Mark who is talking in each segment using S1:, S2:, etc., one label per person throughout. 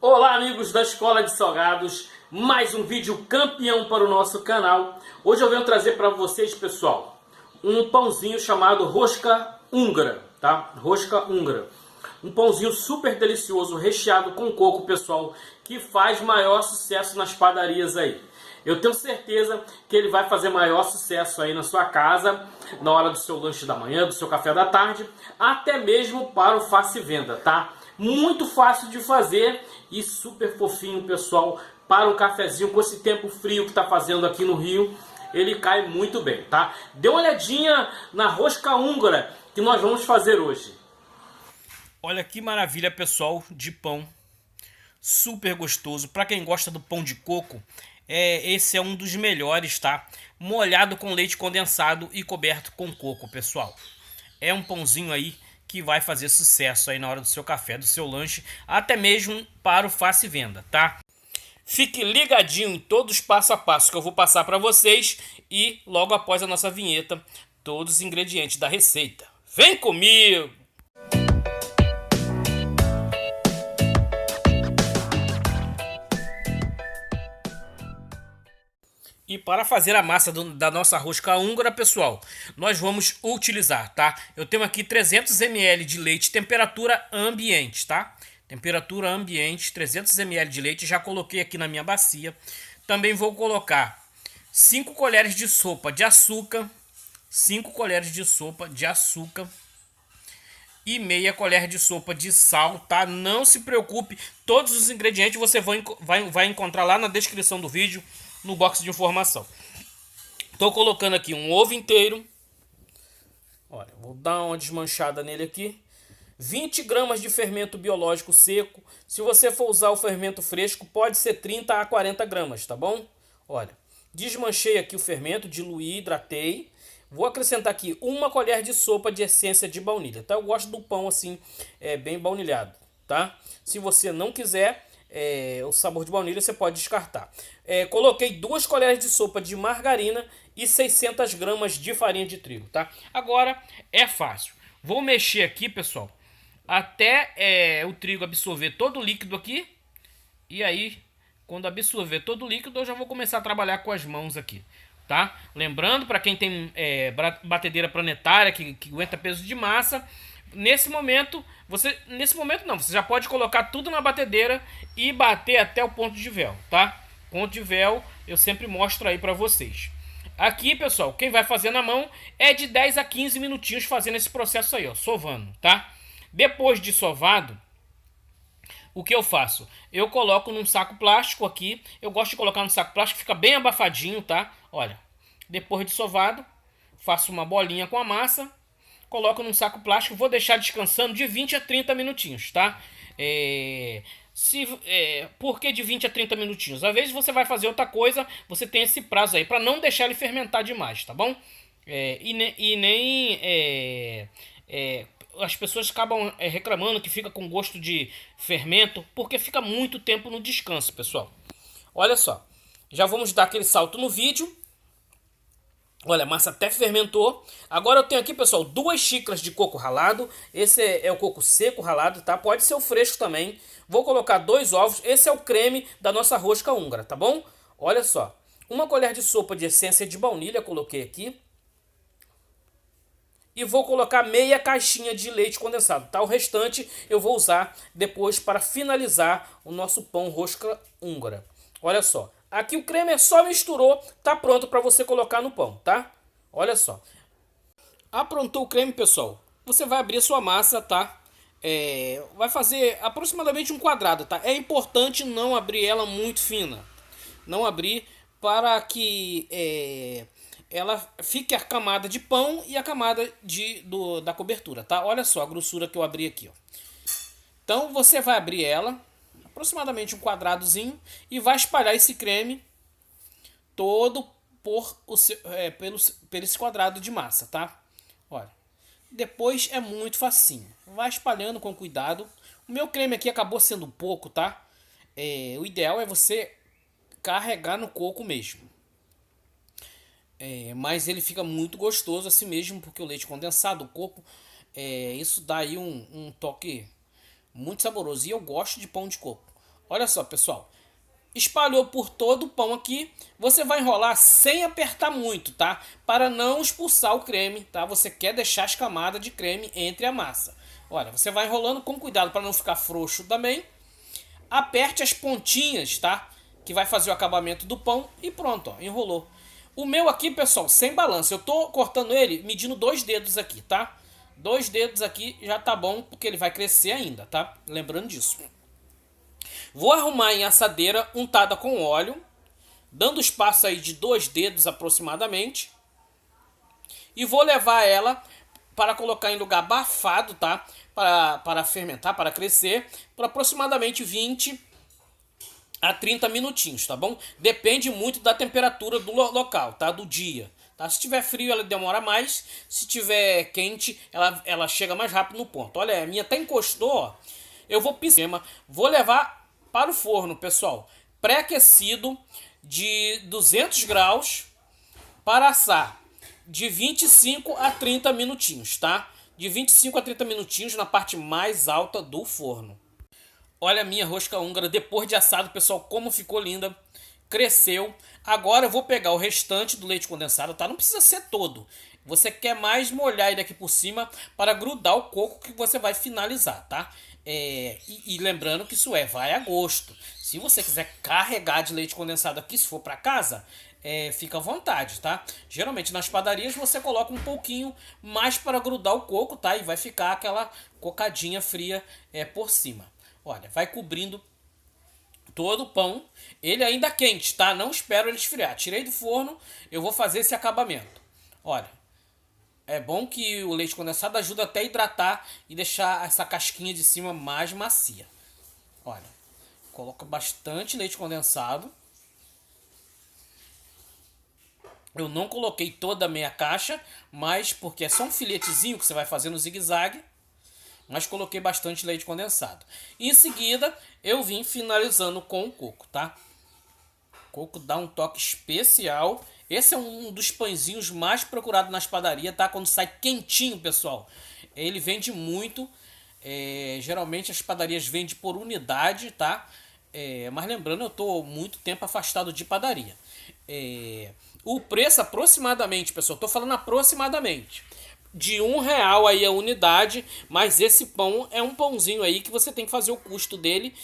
S1: Olá, amigos da Escola de Salgados, mais um vídeo campeão para o nosso canal. Hoje eu venho trazer para vocês, pessoal, um pãozinho chamado rosca húngara, tá? Rosca húngara. Um pãozinho super delicioso, recheado com coco, pessoal, que faz maior sucesso nas padarias aí. Eu tenho certeza que ele vai fazer maior sucesso aí na sua casa, na hora do seu lanche da manhã, do seu café da tarde, até mesmo para o Faça e Venda, tá? Muito fácil de fazer e super fofinho, pessoal, para um cafezinho com esse tempo frio que está fazendo aqui no Rio. Ele cai muito bem, tá? Dê uma olhadinha na rosca húngara que nós vamos fazer hoje. Olha que maravilha, pessoal, de pão. Super gostoso. Para quem gosta do pão de coco, esse é um dos melhores, tá? Molhado com leite condensado e coberto com coco, pessoal. É um pãozinho aí que vai fazer sucesso aí na hora do seu café, do seu lanche, até mesmo para o Faça e Venda, tá? Fique ligadinho em todos os passo a passo que eu vou passar para vocês e logo após a nossa vinheta, todos os ingredientes da receita. Vem comigo! E para fazer a massa da nossa rosca húngara, pessoal, nós vamos utilizar, tá? Eu tenho aqui 300 ml de leite, temperatura ambiente, tá? Temperatura ambiente, 300 ml de leite, já coloquei aqui na minha bacia. Também vou colocar 5 colheres de sopa de açúcar, 5 colheres de sopa de açúcar e meia colher de sopa de sal, tá? Não se preocupe, todos os ingredientes você vai encontrar lá na descrição do vídeo, no box de informação. Estou colocando aqui um ovo inteiro. Olha, vou dar uma desmanchada nele aqui. 20 gramas de fermento biológico seco. Se você for usar o fermento fresco, pode ser 30 a 40 gramas, tá bom? Olha, desmanchei aqui o fermento, diluí, hidratei. Vou acrescentar aqui uma colher de sopa de essência de baunilha, tá? Eu gosto do pão assim, bem baunilhado, tá? Se você não quiser o sabor de baunilha, você pode descartar. Coloquei 2 colheres de sopa de margarina e 600 gramas de farinha de trigo, tá? Agora é fácil. Vou mexer aqui, pessoal, até o trigo absorver todo o líquido aqui. E aí, quando absorver todo o líquido, eu já vou começar a trabalhar com as mãos aqui, tá? Lembrando, para quem tem batedeira planetária que aguenta peso de massa, nesse momento você já pode colocar tudo na batedeira e bater até o ponto de véu, tá? Ponto de véu eu sempre mostro aí para vocês. Aqui, pessoal, quem vai fazer na mão é de 10 a 15 minutinhos fazendo esse processo aí, ó, sovando, tá? Depois de sovado, o que eu faço? Eu coloco num saco plástico aqui. Eu gosto de colocar no saco plástico, fica bem abafadinho, tá? Olha, depois de sovado, faço uma bolinha com a massa, coloco num saco plástico, vou deixar descansando de 20 a 30 minutinhos, tá? Por que de 20 a 30 minutinhos? Às vezes você vai fazer outra coisa, você tem esse prazo aí, para não deixar ele fermentar demais, tá bom? As pessoas acabam reclamando que fica com gosto de fermento, porque fica muito tempo no descanso, pessoal. Olha só, já vamos dar aquele salto no vídeo. Olha, a massa até fermentou. Agora eu tenho aqui, pessoal, 2 xícaras de coco ralado. Esse é o coco seco ralado, tá? Pode ser o fresco também. Vou colocar 2 ovos. Esse é o creme da nossa rosca húngara, tá bom? Olha só. 1 colher de sopa de essência de baunilha, coloquei aqui. E vou colocar meia caixinha de leite condensado, tá? O restante eu vou usar depois para finalizar o nosso pão rosca húngara. Olha só. Aqui o creme só misturou, tá pronto para você colocar no pão, tá? Olha só. Aprontou o creme, pessoal. Você vai abrir a sua massa, tá? Vai fazer aproximadamente um quadrado, tá? É importante não abrir ela muito fina. Não abrir para que ela fique a camada de pão e a camada da cobertura, tá? Olha só a grossura que eu abri aqui, ó. Então você vai abrir ela aproximadamente um quadradozinho e vai espalhar esse creme todo por esse quadrado de massa, tá? Olha, depois é muito facinho, vai espalhando com cuidado. O meu creme aqui acabou sendo um pouco, tá? O ideal é você carregar no coco mesmo. Mas ele fica muito gostoso assim mesmo, porque o leite condensado, o coco, isso dá aí um toque muito saboroso. E eu gosto de pão de coco. Olha só, pessoal. Espalhou por todo o pão aqui. Você vai enrolar sem apertar muito, tá? Para não expulsar o creme, tá? Você quer deixar as camadas de creme entre a massa. Olha, você vai enrolando com cuidado para não ficar frouxo também. Aperte as pontinhas, tá? Que vai fazer o acabamento do pão e pronto, ó, enrolou. O meu aqui, pessoal, sem balança. Eu tô cortando ele medindo 2 dedos aqui, tá? 2 dedos aqui já tá bom, porque ele vai crescer ainda, tá? Lembrando disso. Vou arrumar em assadeira untada com óleo, dando espaço aí de 2 dedos aproximadamente. E vou levar ela para colocar em lugar abafado, tá? Para fermentar, para crescer, por aproximadamente 20 a 30 minutinhos, tá bom? Depende muito da temperatura do local, tá? Do dia. Tá? Se tiver frio, ela demora mais. Se tiver quente, ela chega mais rápido no ponto. Olha, a minha até encostou, ó. Eu vou pisar. Vou levar para o forno, pessoal, pré-aquecido de 200 graus para assar de 25 a 30 minutinhos, tá? De 25 a 30 minutinhos na parte mais alta do forno. Olha a minha rosca húngara depois de assado, pessoal, como ficou linda. Cresceu. Agora eu vou pegar o restante do leite condensado, tá? Não precisa ser todo. Você quer mais molhar ele aqui por cima para grudar o coco que você vai finalizar, tá? E lembrando que isso vai a gosto. Se você quiser carregar de leite condensado aqui, se for para casa, fica à vontade, tá? Geralmente nas padarias você coloca um pouquinho mais para grudar o coco, tá? E vai ficar aquela cocadinha fria por cima. Olha, vai cobrindo todo o pão. Ele ainda quente, tá? Não espero ele esfriar. Tirei do forno, eu vou fazer esse acabamento. Olha, é bom que o leite condensado ajuda até a hidratar e deixar essa casquinha de cima mais macia. Olha, coloca bastante leite condensado. Eu não coloquei toda a meia caixa, mas porque é só um filetezinho que você vai fazer no zigue-zague. Mas coloquei bastante leite condensado. Em seguida, eu vim finalizando com o coco, tá? O coco dá um toque especial. Esse é um dos pãezinhos mais procurados nas padarias, tá? Quando sai quentinho, pessoal. Ele vende muito. Geralmente as padarias vendem por unidade, tá? Mas lembrando, eu tô muito tempo afastado de padaria. O preço aproximadamente, pessoal, tô falando aproximadamente, de R$1 aí a unidade, mas esse pão é um pãozinho aí que você tem que fazer o custo dele,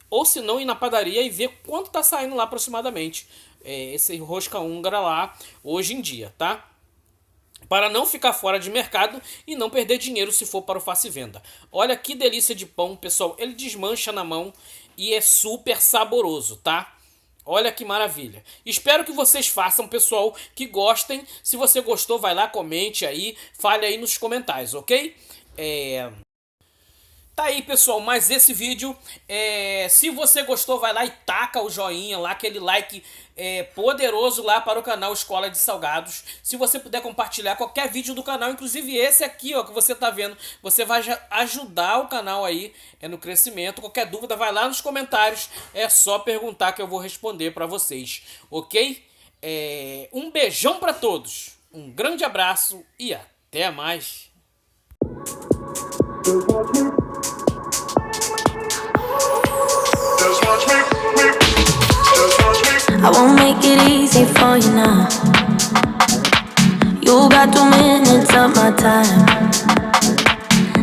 S1: ou se não ir na padaria e ver quanto tá saindo lá aproximadamente esse rosca húngara lá hoje em dia, tá? Para não ficar fora de mercado e não perder dinheiro se for para o fácil venda. Olha que delícia de pão, pessoal, ele desmancha na mão e é super saboroso, tá? Olha que maravilha. Espero que vocês façam, pessoal, que gostem. Se você gostou, vai lá, comente aí, fale aí nos comentários, ok? Tá aí, pessoal, mais esse vídeo. Se você gostou, vai lá e taca o joinha lá, aquele like poderoso lá para o canal Escola de Salgados. Se você puder compartilhar qualquer vídeo do canal, inclusive esse aqui, ó, que você tá vendo, você vai ajudar o canal aí no crescimento. Qualquer dúvida, vai lá nos comentários. É só perguntar que eu vou responder para vocês, ok? Um beijão para todos. Um grande abraço e até mais.
S2: I won't make it easy for you now. You got 2 minutes of my time,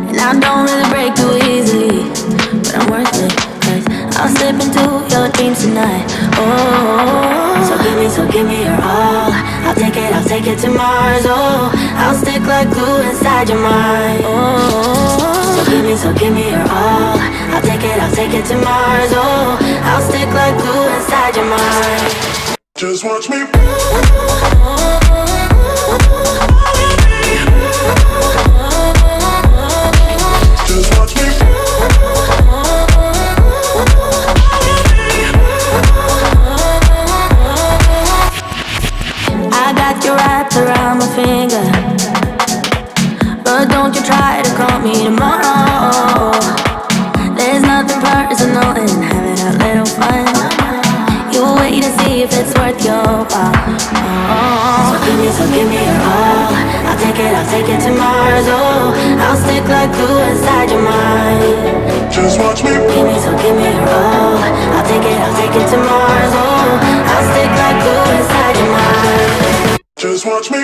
S2: and I don't really break too easily, but I'm worth it, 'cause I'll slip into your dreams tonight. Oh, so give me your all. I'll take it to Mars. Oh, I'll stick like glue inside your mind. Oh, so give me your all. I'll take it to Mars. Oh, I'll stick like glue inside your mind.
S3: Just watch me. Just watch me.
S2: I got you wrapped around my finger, but don't you try to call me tomorrow. There's nothing personal in having a little fun. You wait to see if it's worth your while. Oh. So give me your all. I'll take it to Mars. Oh, I'll stick like glue inside your mind.
S3: Just watch me.
S2: Give me your all. get to Mars. Oh, I'll stick like glue inside your mind.
S3: Just watch me.